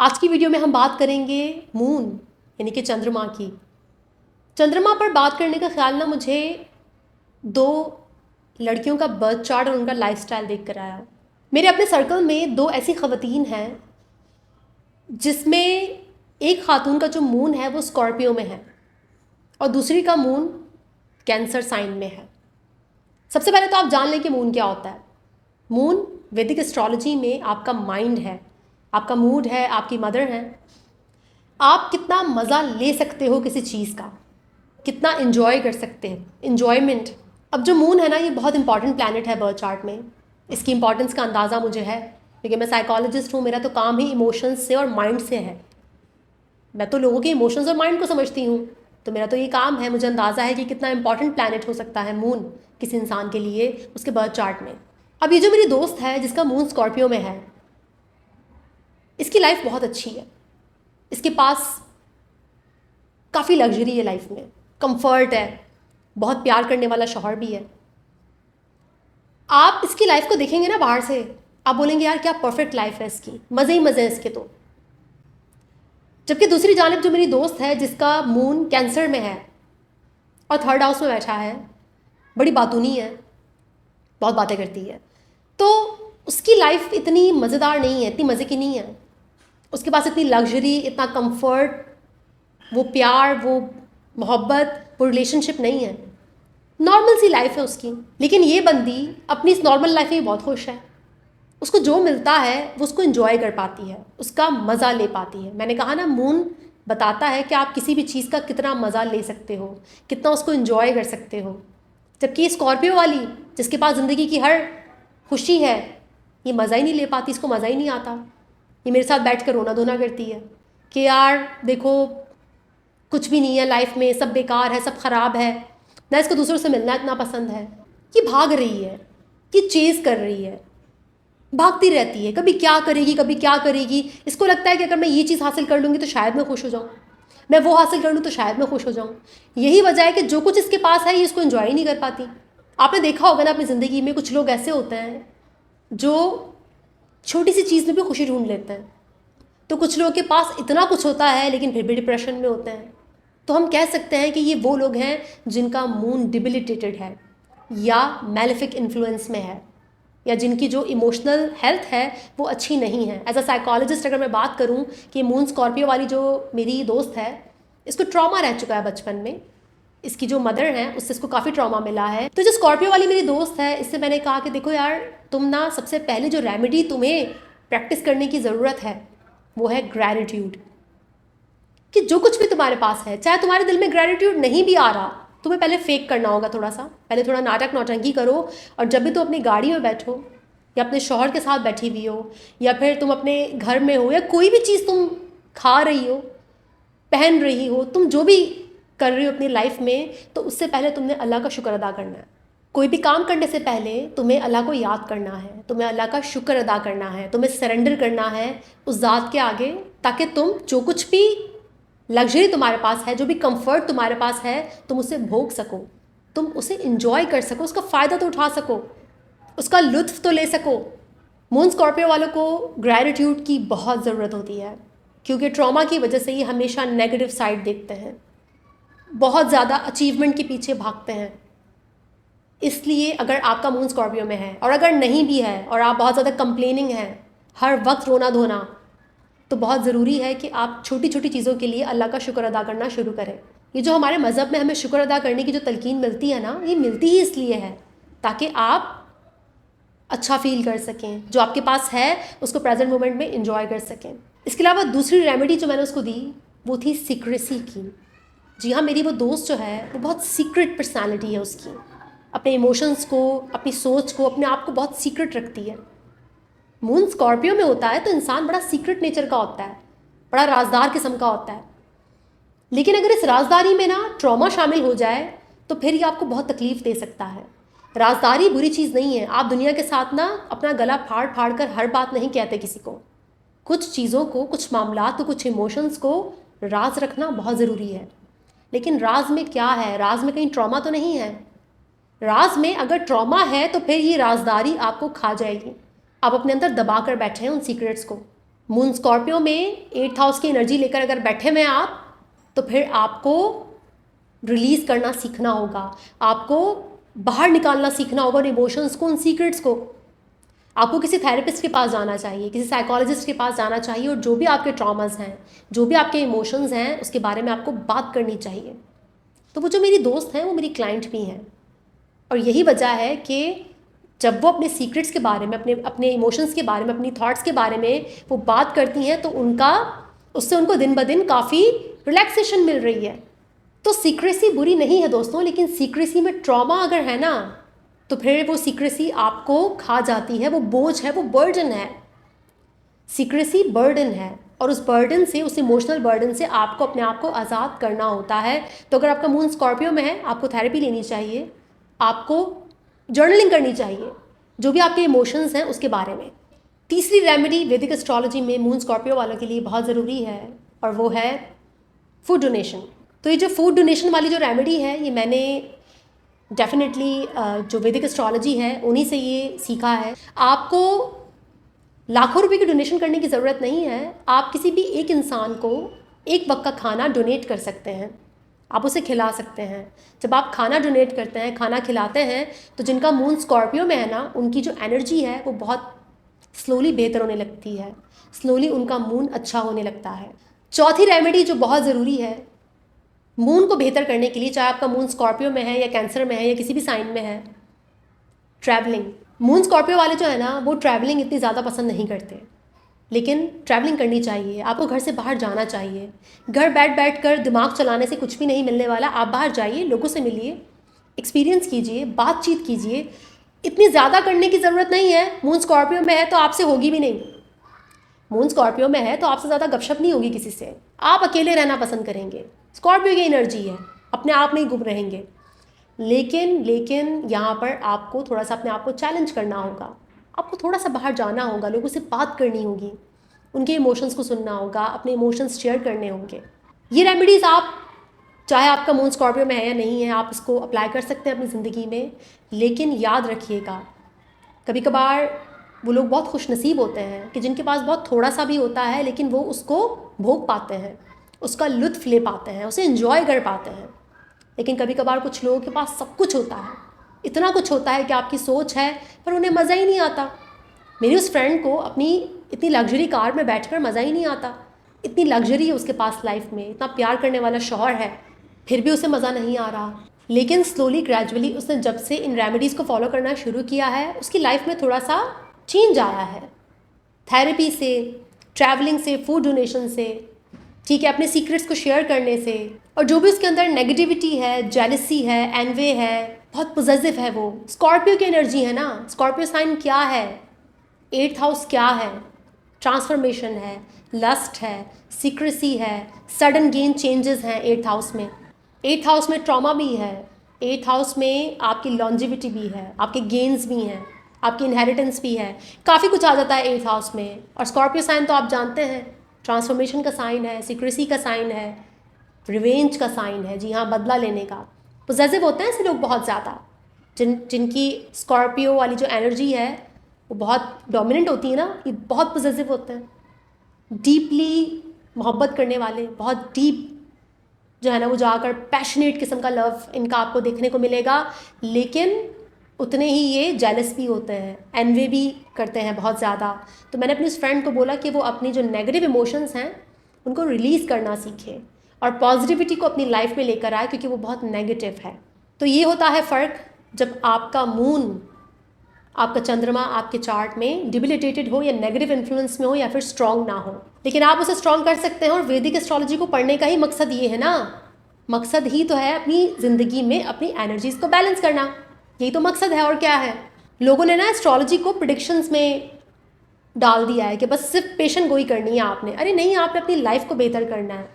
आज की वीडियो में हम बात करेंगे मून यानी कि चंद्रमा की। चंद्रमा पर बात करने का ख्याल ना मुझे दो लड़कियों का बर्थ चार्ट और उनका लाइफस्टाइल देख कर आया। मेरे अपने सर्कल में दो ऐसी ख़वातीन हैं जिसमें एक खातून का जो मून है वो स्कॉर्पियो में है और दूसरी का मून कैंसर साइन में है। सबसे पहले तो आप जान लें कि मून क्या होता है। मून वैदिक एस्ट्रोलॉजी में आपका माइंड है, आपका मूड है, आपकी मदर है। आप कितना मज़ा ले सकते हो किसी चीज़ का, कितना इन्जॉय कर सकते हैं, इन्जॉयमेंट। अब जो मून है ना, ये बहुत इंपॉर्टेंट प्लैनेट है बर्थ चार्ट में। इसकी इंपॉर्टेंस का अंदाज़ा मुझे है क्योंकि मैं साइकोलॉजिस्ट हूँ। मेरा तो काम ही इमोशंस से और माइंड से है। मैं तो लोगों के इमोशंस और माइंड को समझती हूँ, तो मेरा तो ये काम है। मुझे अंदाज़ा है कि कितना इंपॉर्टेंट प्लैनेट हो सकता है मून किसी इंसान के लिए उसके बर्थ चार्ट में। अब ये जो मेरी दोस्त है जिसका मून स्कॉर्पियो में है, इसकी लाइफ बहुत अच्छी है। इसके पास काफ़ी लग्जरी है लाइफ में, कंफर्ट है, बहुत प्यार करने वाला शौहर भी है। आप इसकी लाइफ को देखेंगे ना बाहर से, आप बोलेंगे यार क्या परफेक्ट लाइफ है इसकी, मज़े ही मज़े हैं इसके तो। जबकि दूसरी जानिब जो मेरी दोस्त है जिसका मून कैंसर में है और थर्ड हाउस में बैठा है, बड़ी बातूनी है, बहुत बातें करती है, तो उसकी लाइफ इतनी मज़ेदार नहीं है, इतनी मज़े की नहीं है। उसके पास इतनी लग्जरी, इतना कंफर्ट, वो प्यार, वो मोहब्बत, वो रिलेशनशिप नहीं है। नॉर्मल सी लाइफ है उसकी। लेकिन ये बंदी अपनी इस नॉर्मल लाइफ में बहुत खुश है। उसको जो मिलता है वो उसको इन्जॉय कर पाती है, उसका मज़ा ले पाती है। मैंने कहा ना, मून बताता है कि आप किसी भी चीज़ का कितना मज़ा ले सकते हो, कितना उसको इन्जॉय कर सकते हो। जबकि स्कॉर्पियो वाली जिसके पास ज़िंदगी की हर खुशी है, ये मज़ा ही नहीं ले पाती, इसको मज़ा ही नहीं आता। ये मेरे साथ बैठ कर रोना धोना करती है कि यार देखो कुछ भी नहीं है लाइफ में, सब बेकार है, सब ख़राब है, ना इसको दूसरों से मिलना इतना पसंद है। कि भाग रही है, कि चेज़ कर रही है, भागती रहती है, कभी क्या करेगी कभी क्या करेगी। इसको लगता है कि अगर मैं ये चीज़ हासिल कर लूँगी तो शायद मैं खुश हो जाऊँ, मैं वो हासिल कर लूँ तो शायद मैं खुश हो जाऊँ। यही वजह है कि जो कुछ इसके पास है ये इसको इन्जॉय ही नहीं कर पाती। आपने देखा होगा ना अपनी ज़िंदगी में, कुछ लोग ऐसे होते हैं जो छोटी सी चीज़ में भी खुशी ढूंढ लेते हैं, तो कुछ लोगों के पास इतना कुछ होता है लेकिन फिर भी डिप्रेशन में होते हैं। तो हम कह सकते हैं कि ये वो लोग हैं जिनका मून डिबिलिटेटेड है या मैलेफिक इन्फ्लुएंस में है, या जिनकी जो इमोशनल हेल्थ है वो अच्छी नहीं है। एज अ साइकोलॉजिस्ट अगर मैं बात करूं कि मून स्कॉर्पियो वाली जो मेरी दोस्त है, इसको ट्रॉमा रह चुका है बचपन में। इसकी जो मदर है उससे इसको काफ़ी ट्रॉमा मिला है। तो जो स्कॉर्पियो वाली मेरी दोस्त है, इससे मैंने कहा कि देखो यार, तुम ना सबसे पहले जो रेमेडी तुम्हें प्रैक्टिस करने की ज़रूरत है वो है ग्रैटिट्यूड। कि जो कुछ भी तुम्हारे पास है, चाहे तुम्हारे दिल में ग्रैटिट्यूड नहीं भी आ रहा, तुम्हें पहले फेक करना होगा थोड़ा सा, पहले थोड़ा नाटक नौटंकी करो। और जब भी तुम अपनी गाड़ी में बैठो या अपने शौहर के साथ बैठी हुई हो, या फिर तुम अपने घर में हो, या कोई भी चीज़ तुम खा रही हो, पहन रही हो, तुम जो भी कर रही हो अपनी लाइफ में, तो उससे पहले तुमने अल्लाह का शुक्र अदा करना है। कोई भी काम करने से पहले तुम्हें अल्लाह को याद करना है, तुम्हें अल्लाह का शुक्र अदा करना है, तुम्हें सरेंडर करना है उस ज़ात के आगे, ताकि तुम जो कुछ भी लग्जरी तुम्हारे पास है, जो भी कंफर्ट तुम्हारे पास है, तुम उसे भोग सको, तुम उसे इंजॉय कर सको, उसका फ़ायदा तो उठा सको, उसका लुत्फ़ तो ले सको। मून स्कॉर्पियो वालों को ग्रैटिट्यूड की बहुत ज़रूरत होती है क्योंकि ट्रॉमा की वजह से ही हमेशा नेगेटिव साइड देखते हैं, बहुत ज़्यादा अचीवमेंट के पीछे भागते हैं। इसलिए अगर आपका मून स्कॉर्पियो में है, और अगर नहीं भी है और आप बहुत ज़्यादा कंप्लेनिंग हैं, हर वक्त रोना धोना, तो बहुत ज़रूरी है कि आप छोटी छोटी चीज़ों के लिए अल्लाह का शुक्र अदा करना शुरू करें। ये जो हमारे मज़हब में हमें शुक्र अदा करने की जो तलकीन मिलती है ना, ये मिलती ही इसलिए है ताकि आप अच्छा फील कर सकें, जो आपके पास है उसको प्रेजेंट मोमेंट में इंजॉय कर सकें। इसके अलावा दूसरी रेमेडी जो मैंने उसको दी वो थी सीक्रेसी की। जी हाँ, मेरी वो दोस्त जो है वो बहुत सीक्रेट पर्सनैलिटी है उसकी, अपने इमोशंस को, अपनी सोच को, अपने आप को बहुत सीक्रेट रखती है। मून स्कॉर्पियो में होता है तो इंसान बड़ा सीक्रेट नेचर का होता है, बड़ा राजदार किस्म का होता है। लेकिन अगर इस राजदारी में ना ट्रॉमा शामिल हो जाए तो फिर ये आपको बहुत तकलीफ़ दे सकता है। राजदारी बुरी चीज़ नहीं है। आप दुनिया के साथ ना अपना गला फाड़ फाड़ कर हर बात नहीं कहते किसी को। कुछ चीज़ों को, कुछ मामलात को, कुछ इमोशंस को राज रखना बहुत ज़रूरी है। लेकिन राज में क्या है? राज में कहीं ट्रॉमा तो नहीं है। राज में अगर ट्रॉमा है तो फिर ये राजदारी आपको खा जाएगी। आप अपने अंदर दबा कर बैठे हैं उन सीक्रेट्स को। मून स्कॉर्पियो में 8th हाउस की एनर्जी लेकर अगर बैठे हुए हैं आप, तो फिर आपको रिलीज़ करना सीखना होगा, आपको बाहर निकालना सीखना होगा उन इमोशंस को, उन सीक्रेट्स को। आपको किसी थेरेपिस्ट के पास जाना चाहिए, किसी साइकोलॉजिस्ट के पास जाना चाहिए, और जो भी आपके ट्रॉमास हैं, जो भी आपके इमोशंस हैं, उसके बारे में आपको बात करनी चाहिए। तो वो जो मेरी दोस्त हैं वो मेरी क्लाइंट भी हैं, और यही वजह है कि जब वो अपने सीक्रेट्स के बारे में, अपने इमोशंस के बारे में, अपनी थॉट्स के बारे में वो बात करती हैं, तो उससे उनको दिन ब दिन काफ़ी रिलैक्सेशन मिल रही है। तो सीक्रेसी बुरी नहीं है दोस्तों, लेकिन सीक्रेसी में ट्रॉमा अगर है ना, तो फिर वो सीक्रेसी आपको खा जाती है, वो बोझ है, वो बर्डन है। सीक्रेसी बर्डन है, और उस बर्डन से, उस इमोशनल बर्डन से आपको अपने आप को आज़ाद करना होता है। तो अगर आपका मून स्कॉर्पियो में है, आपको थेरेपी लेनी चाहिए, आपको जर्नलिंग करनी चाहिए, जो भी आपके इमोशंस हैं उसके बारे में। तीसरी रेमेडी वैदिक एस्ट्रोलॉजी में मून स्कॉर्पियो वालों के लिए बहुत ज़रूरी है, और वो है फूड डोनेशन। तो ये जो फूड डोनेशन वाली जो रेमेडी है, ये मैंने डेफिनेटली जो वैदिक एस्ट्रोलॉजी है उन्हीं से ये सीखा है। आपको लाखों रुपए की डोनेशन करने की ज़रूरत नहीं है, आप किसी भी एक इंसान को एक वक्त का खाना डोनेट कर सकते हैं, आप उसे खिला सकते हैं। जब आप खाना डोनेट करते हैं, खाना खिलाते हैं, तो जिनका मून स्कॉर्पियो में है ना, उनकी जो एनर्जी है वो बहुत स्लोली बेहतर होने लगती है, स्लोली उनका मून अच्छा होने लगता है। चौथी रेमेडी जो बहुत ज़रूरी है मून को बेहतर करने के लिए, चाहे आपका मून स्कॉर्पियो में है या कैंसर में है या किसी भी साइन में है, ट्रैवलिंग। मून स्कॉर्पियो वाले जो है ना, वो ट्रैवलिंग इतनी ज़्यादा पसंद नहीं करते, लेकिन ट्रैवलिंग करनी चाहिए। आपको घर से बाहर जाना चाहिए। घर बैठ कर दिमाग चलाने से कुछ भी नहीं मिलने वाला। आप बाहर जाइए, लोगों से मिलिए, एक्सपीरियंस कीजिए, बातचीत कीजिए। इतनी ज़्यादा करने की ज़रूरत नहीं है। मून स्कॉर्पियो में है तो आपसे होगी भी नहीं। मून स्कॉर्पियो में है तो आपसे ज़्यादा गपशप नहीं होगी किसी से। आप अकेले रहना पसंद करेंगे। स्कॉर्पियो की एनर्जी है, अपने आप में ही गुम रहेंगे। लेकिन यहाँ पर आपको थोड़ा सा अपने आप को चैलेंज करना होगा, आपको थोड़ा सा बाहर जाना होगा, लोगों से बात करनी होगी, उनके इमोशंस को सुनना होगा, अपने इमोशंस शेयर करने होंगे। ये रेमेडीज़ आप, चाहे आपका मून स्कॉर्पियो में है या नहीं है, आप इसको अप्लाई कर सकते हैं अपनी ज़िंदगी में। लेकिन याद रखिएगा, कभी कभार वो लोग बहुत खुशनसीब होते हैं कि जिनके पास बहुत थोड़ा सा भी होता है, लेकिन वो उसको भोग पाते हैं, उसका लुत्फ़ ले पाते हैं, उसे एंजॉय कर पाते हैं। लेकिन कभी कभार कुछ लोगों के पास सब कुछ होता है, इतना कुछ होता है कि आपकी सोच है पर उन्हें मज़ा ही नहीं आता। मेरी उस फ्रेंड को अपनी इतनी लग्जरी कार में बैठकर मज़ा ही नहीं आता। इतनी लग्जरी है उसके पास लाइफ में, इतना प्यार करने वाला शौहर है, फिर भी उसे मज़ा नहीं आ रहा। लेकिन स्लोली ग्रेजुअली उसने जब से इन रेमेडीज़ को फॉलो करना शुरू किया है, उसकी लाइफ में थोड़ा सा चेंज आया है। थेरेपी से, ट्रैवलिंग से, फूड डोनेशन से, ठीक है, अपने सीक्रेट्स को शेयर करने से, और जो भी उसके अंदर नेगेटिविटी है, जेलसी है, एनवे है, बहुत पॉजिटिव है वो। स्कॉर्पियो की एनर्जी है ना। स्कॉर्पियो साइन क्या है, 8th हाउस क्या है, ट्रांसफॉर्मेशन है, लस्ट है, सीक्रेसी है, सडन गेन चेंजेस हैं 8th हाउस में। 8th हाउस में ट्रॉमा भी है, 8th हाउस में आपकी लॉन्जिविटी भी है, आपके गेन्स भी हैं, आपकी इनहेरिटेंस भी है, काफ़ी कुछ आ जाता है 8th हाउस में। और स्कॉर्पियो साइन तो आप जानते हैं, ट्रांसफॉर्मेशन का साइन है, सीक्रेसी का साइन है, रिवेंज का साइन है, जी हाँ, बदला लेने का। पॉजिटिव होते हैं ऐसे लोग बहुत ज़्यादा, जिनकी स्कॉर्पियो वाली जो एनर्जी है वो बहुत डोमिनेंट होती है ना, ये बहुत पॉजिटिव होते हैं, डीपली मोहब्बत करने वाले, बहुत डीप जो है ना, वो जाकर पैशनेट किस्म का लव इनका आपको देखने को मिलेगा। लेकिन उतने ही ये जेलस भी होते हैं, एनवे भी करते हैं बहुत ज़्यादा। तो मैंने अपनी उस फ्रेंड को बोला कि वो अपनी जो नेगेटिव इमोशंस हैं उनको रिलीज़ करना सीखे और पॉजिटिविटी को अपनी लाइफ में लेकर आए, क्योंकि वो बहुत नेगेटिव है। तो ये होता है फ़र्क जब आपका मून, आपका चंद्रमा आपके चार्ट में डिबिलिटेटेड हो या नेगेटिव इन्फ्लुएंस में हो या फिर स्ट्रॉन्ग ना हो। लेकिन आप उसे स्ट्रॉन्ग कर सकते हैं, और वैदिक एस्ट्रोलॉजी को पढ़ने का ही मकसद ये है ना। मकसद ही तो है अपनी ज़िंदगी में अपनी एनर्जीज़ को बैलेंस करना, यही तो मकसद है, और क्या है। लोगों ने ना एस्ट्रोलॉजी को प्रेडिक्शंस में डाल दिया है कि बस सिर्फ पेशेंट गोई करनी है आपने। अरे नहीं, आपने अपनी लाइफ को बेहतर करना है,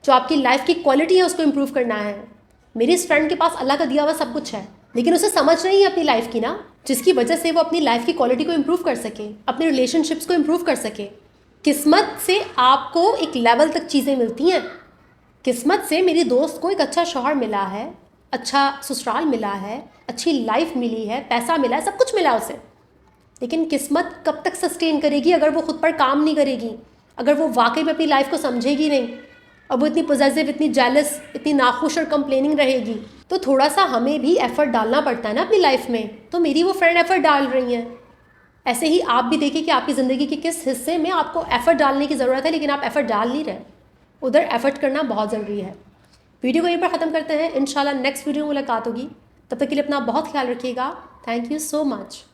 जो आपकी लाइफ की क्वालिटी है उसको इम्प्रूव करना है। मेरी इस फ्रेंड के पास अल्लाह का दिया हुआ सब कुछ है, लेकिन उसे समझ नहीं है अपनी लाइफ की ना, जिसकी वजह से वो अपनी लाइफ की क्वालिटी को इम्प्रूव कर सके, अपने रिलेशनशिप्स को इम्प्रूव कर सके। किस्मत से आपको एक लेवल तक चीज़ें मिलती हैं। किस्मत से मेरी दोस्त को एक अच्छा शौहर मिला है, अच्छा ससुराल मिला है, अच्छी लाइफ मिली है, पैसा मिला है, सब कुछ मिला उसे। लेकिन किस्मत कब तक सस्टेन करेगी अगर वो खुद पर काम नहीं करेगी, अगर वो वाकई में अपनी लाइफ को समझेगी नहीं और वो इतनी पॉजिटिव, इतनी जेलस, इतनी नाखुश और कंप्लेनिंग रहेगी, तो थोड़ा सा हमें भी एफर्ट डालना पड़ता है ना अपनी लाइफ में। तो मेरी वो फ्रेंड एफर्ट डाल रही हैं, ऐसे ही आप भी देखिए कि आपकी ज़िंदगी के किस हिस्से में आपको एफर्ट डालने की ज़रूरत है, लेकिन आप एफर्ट डाल नहीं रहे। उधर एफर्ट करना बहुत ज़रूरी है। वीडियो को यहीं पर ख़त्म करते हैं। इंशाल्लाह नेक्स्ट वीडियो में मुलाकात होगी। तब तक के लिए अपना बहुत ख्याल रखिएगा। Thank you so much.